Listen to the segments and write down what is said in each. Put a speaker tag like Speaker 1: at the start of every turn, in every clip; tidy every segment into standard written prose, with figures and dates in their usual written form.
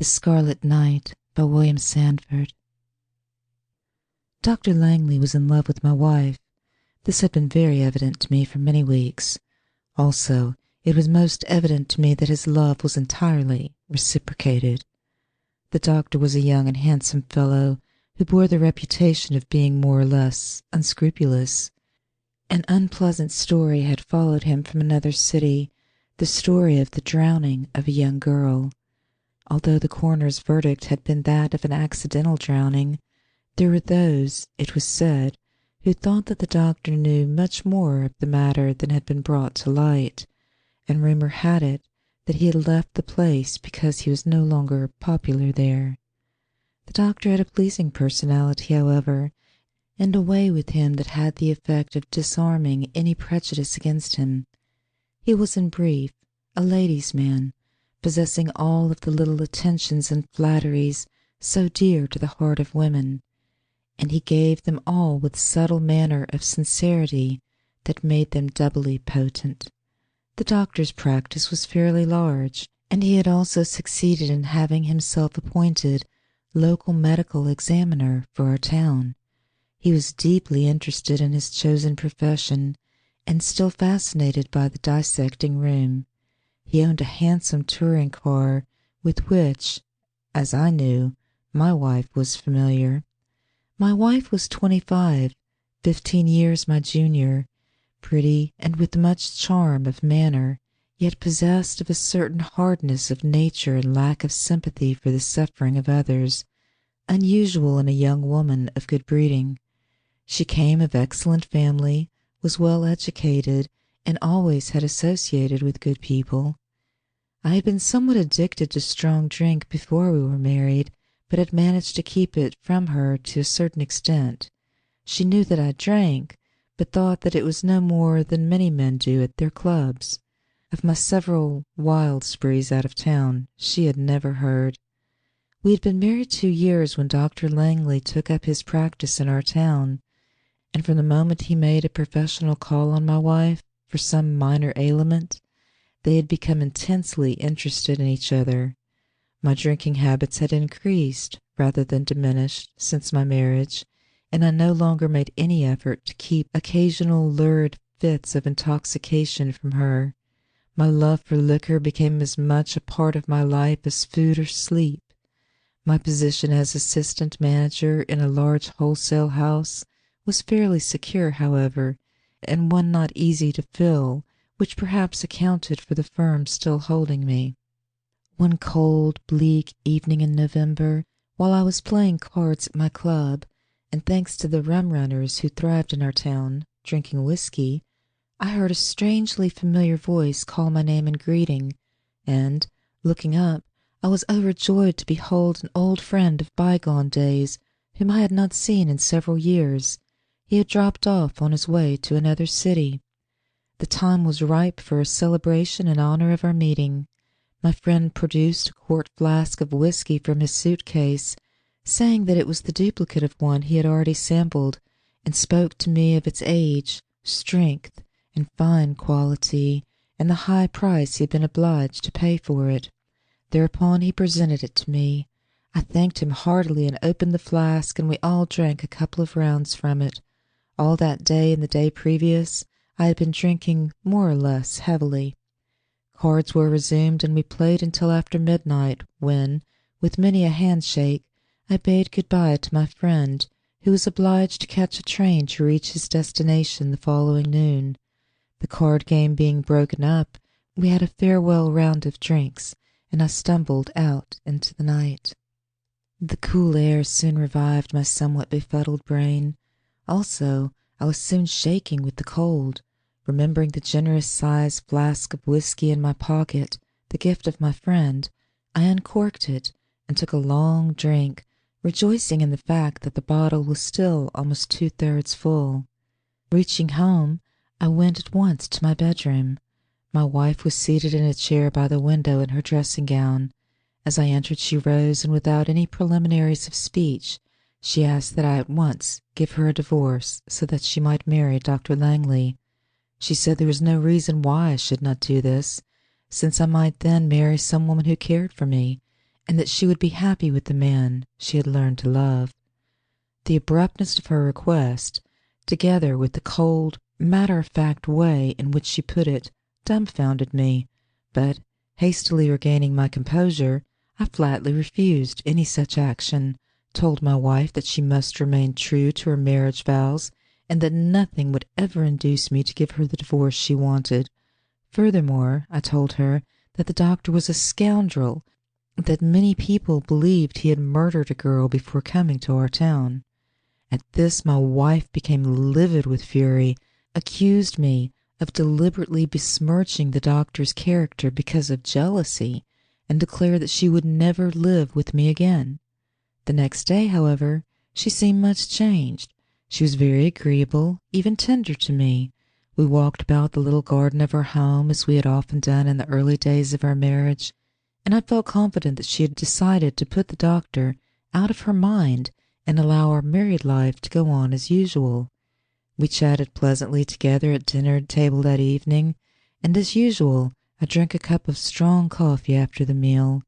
Speaker 1: The Scarlet Knight by William Sandford. Dr. Langley was in love with my wife. This had been very evident to me for many weeks. Also, it was most evident to me that his love was entirely reciprocated. The doctor was a young and handsome fellow who bore the reputation of being more or less unscrupulous. An unpleasant story had followed him from another city, the story of the drowning of a young girl. Although the coroner's verdict had been that of an accidental drowning, there were those, it was said, who thought that the doctor knew much more of the matter than had been brought to light, and rumor had it that he had left the place because he was no longer popular there. The doctor had a pleasing personality, however, and a way with him that had the effect of disarming any prejudice against him. He was, in brief, a ladies' man, possessing all of the little attentions and flatteries so dear to the heart of women, and he gave them all with subtle manner of sincerity that made them doubly potent. The doctor's practice was fairly large, and he had also succeeded in having himself appointed local medical examiner for our town. He was deeply interested in his chosen profession, and still fascinated by the dissecting room. He owned a handsome touring car with which, as I knew, my wife was familiar. My wife was 25, 15 years my junior, pretty and with much charm of manner, yet possessed of a certain hardness of nature and lack of sympathy for the suffering of others, unusual in a young woman of good breeding. She came of excellent family, was well educated, and always had associated with good people. I had been somewhat addicted to strong drink before we were married, but had managed to keep it from her to a certain extent. She knew that I drank, but thought that it was no more than many men do at their clubs. Of my several wild sprees out of town, she had never heard. We had been married 2 years when Dr. Langley took up his practice in our town, and from the moment he made a professional call on my wife for some minor ailment, they had become intensely interested in each other. My drinking habits had increased rather than diminished since my marriage, and I no longer made any effort to keep occasional lurid fits of intoxication from her. My love for liquor became as much a part of my life as food or sleep. My position as assistant manager in a large wholesale house was fairly secure, however, and one not easy to fill, which perhaps accounted for the firm still holding me. One cold, bleak evening in November, while I was playing cards at my club, and thanks to the rum runners who thrived in our town, drinking whiskey, I heard a strangely familiar voice call my name in greeting, and, looking up, I was overjoyed to behold an old friend of bygone days whom I had not seen in several years. He had dropped off on his way to another city. The time was ripe for a celebration in honor of our meeting. My friend produced a quart flask of whiskey from his suitcase, saying that it was the duplicate of one he had already sampled, and spoke to me of its age, strength, and fine quality, and the high price he had been obliged to pay for it. Thereupon he presented it to me. I thanked him heartily and opened the flask, and we all drank a couple of rounds from it. All that day and the day previous, I had been drinking more or less heavily. Cards were resumed, and we played until after midnight, when, with many a handshake, I bade good-bye to my friend, who was obliged to catch a train to reach his destination the following noon. The card game being broken up, we had a farewell round of drinks, and I stumbled out into the night. The cool air soon revived my somewhat befuddled brain. Also, I was soon shaking with the cold. Remembering the generous-sized flask of whiskey in my pocket, the gift of my friend, I uncorked it and took a long drink, rejoicing in the fact that the bottle was still almost 2/3 full. Reaching home, I went at once to my bedroom. My wife was seated in a chair by the window in her dressing-gown. As I entered, she rose, and without any preliminaries of speech, she asked that I at once give her a divorce so that she might marry Dr. Langley. She said there was no reason why I should not do this, since I might then marry some woman who cared for me, and that she would be happy with the man she had learned to love. The abruptness of her request, together with the cold, matter-of-fact way in which she put it, dumbfounded me, but, hastily regaining my composure, I flatly refused any such action, told my wife that she must remain true to her marriage vows, and that nothing would ever induce me to give her the divorce she wanted. Furthermore, I told her that the doctor was a scoundrel, that many people believed he had murdered a girl before coming to our town. At this my wife became livid with fury, accused me of deliberately besmirching the doctor's character because of jealousy, and declared that she would never live with me again. The next day, however, she seemed much changed. She was very agreeable, even tender to me. We walked about the little garden of our home as we had often done in the early days of our marriage, and I felt confident that she had decided to put the doctor out of her mind and allow our married life to go on as usual. We chatted pleasantly together at dinner table that evening, and as usual I drank a cup of strong coffee after the meal.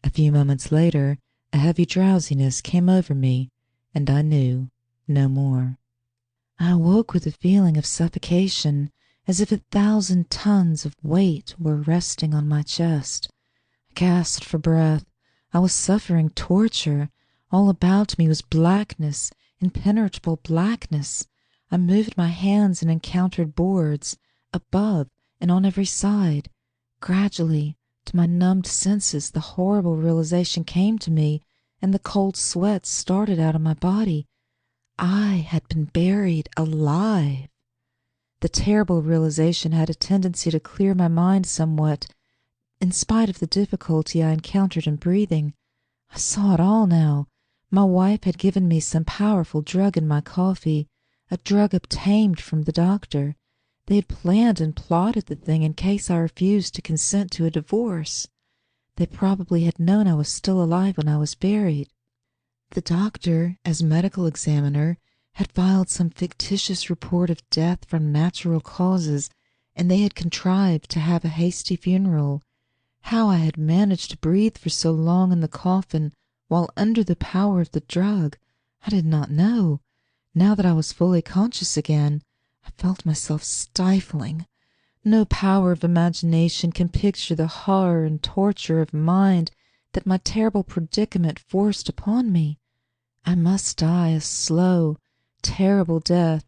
Speaker 1: A few moments later a heavy drowsiness came over me, and I knew no more. I awoke with a feeling of suffocation, as if 1,000 tons of weight were resting on my chest. I gasped for breath. I was suffering torture. All about me was blackness, impenetrable blackness. I moved my hands and encountered boards, above and on every side. Gradually, to my numbed senses, the horrible realization came to me, and the cold sweat started out of my body. I had been buried alive. The terrible realization had a tendency to clear my mind somewhat, in spite of the difficulty I encountered in breathing. I saw it all now. My wife had given me some powerful drug in my coffee, a drug obtained from the doctor. They had planned and plotted the thing in case I refused to consent to a divorce. They probably had known I was still alive when I was buried. The doctor, as medical examiner, had filed some fictitious report of death from natural causes, and they had contrived to have a hasty funeral. How I had managed to breathe for so long in the coffin while under the power of the drug, I did not know. Now that I was fully conscious again, I felt myself stifling. No power of imagination can picture the horror and torture of mind that my terrible predicament forced upon me. I must die a slow, terrible death,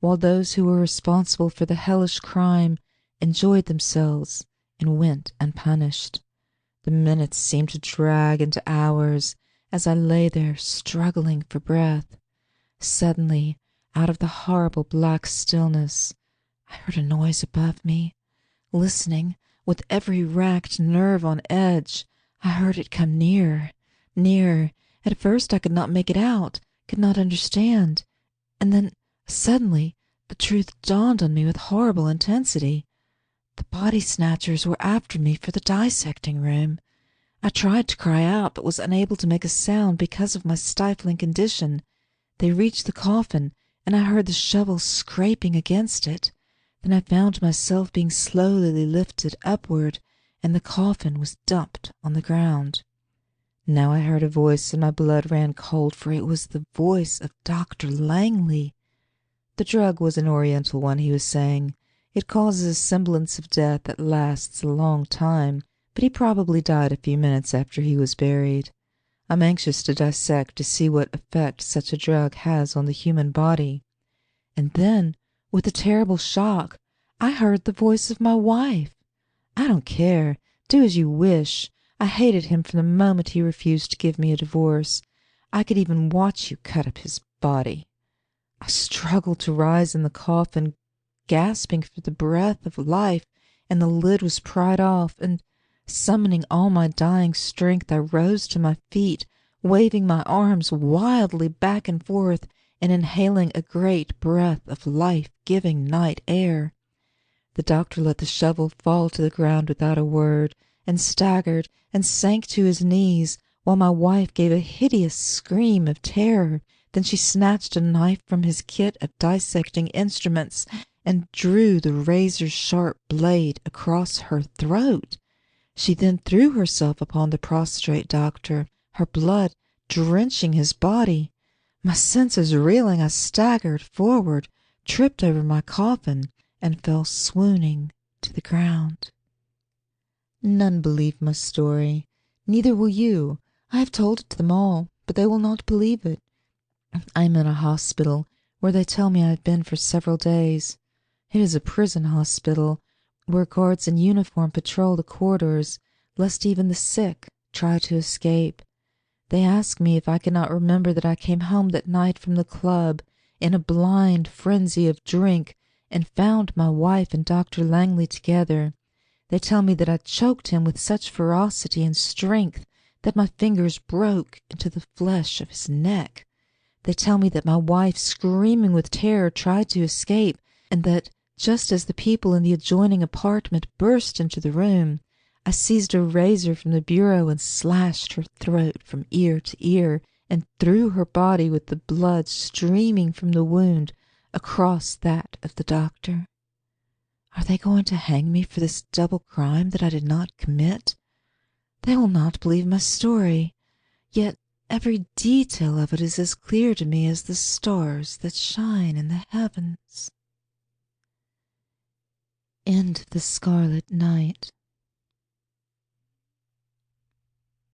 Speaker 1: while those who were responsible for the hellish crime enjoyed themselves and went unpunished. The minutes seemed to drag into hours as I lay there struggling for breath. Suddenly, out of the horrible black stillness, I heard a noise above me. Listening, with every racked nerve on edge, I heard it come nearer, nearer. At first I could not make it out, could not understand, and then suddenly the truth dawned on me with horrible intensity. The body snatchers were after me for the dissecting room. I tried to cry out, but was unable to make a sound because of my stifling condition. They reached the coffin, and I heard the shovel scraping against it. Then I found myself being slowly lifted upward, and the coffin was dumped on the ground. Now I heard a voice, and my blood ran cold, for it was the voice of Dr. Langley. The drug was an Oriental one, he was saying. It causes a semblance of death that lasts a long time, but he probably died a few minutes after he was buried. I'm anxious to dissect to see what effect such a drug has on the human body. And then, with a terrible shock, I heard the voice of my wife. I don't care. Do as you wish. I hated him from the moment he refused to give me a divorce. I could even watch you cut up his body. I struggled to rise in the coffin, gasping for the breath of life, and the lid was pried off, and, summoning all my dying strength, I rose to my feet, waving my arms wildly back and forth, and inhaling a great breath of life-giving night air. The doctor let the shovel fall to the ground without a word, and staggered and sank to his knees, while my wife gave a hideous scream of terror. Then she snatched a knife from his kit of dissecting instruments and drew the razor-sharp blade across her throat. She then threw herself upon the prostrate doctor, her blood drenching his body. My senses reeling, I staggered forward, tripped over my coffin, and fell swooning to the ground. None believed my story. Neither will you. I have told it to them all, but they will not believe it. I am in a hospital where they tell me I have been for several days. It is a prison hospital, where guards in uniform patrol the corridors, lest even the sick try to escape. They ask me if I cannot remember that I came home that night from the club in a blind frenzy of drink and found my wife and Dr. Langley together. They tell me that I choked him with such ferocity and strength that my fingers broke into the flesh of his neck. They tell me that my wife, screaming with terror, tried to escape, and that just as the people in the adjoining apartment burst into the room, I seized a razor from the bureau and slashed her throat from ear to ear and threw her body with the blood streaming from the wound across that of the doctor. Are they going to hang me for this double crime that I did not commit? They will not believe my story, yet every detail of it is as clear to me as the stars that shine in the heavens. End of The Scarlet Knight.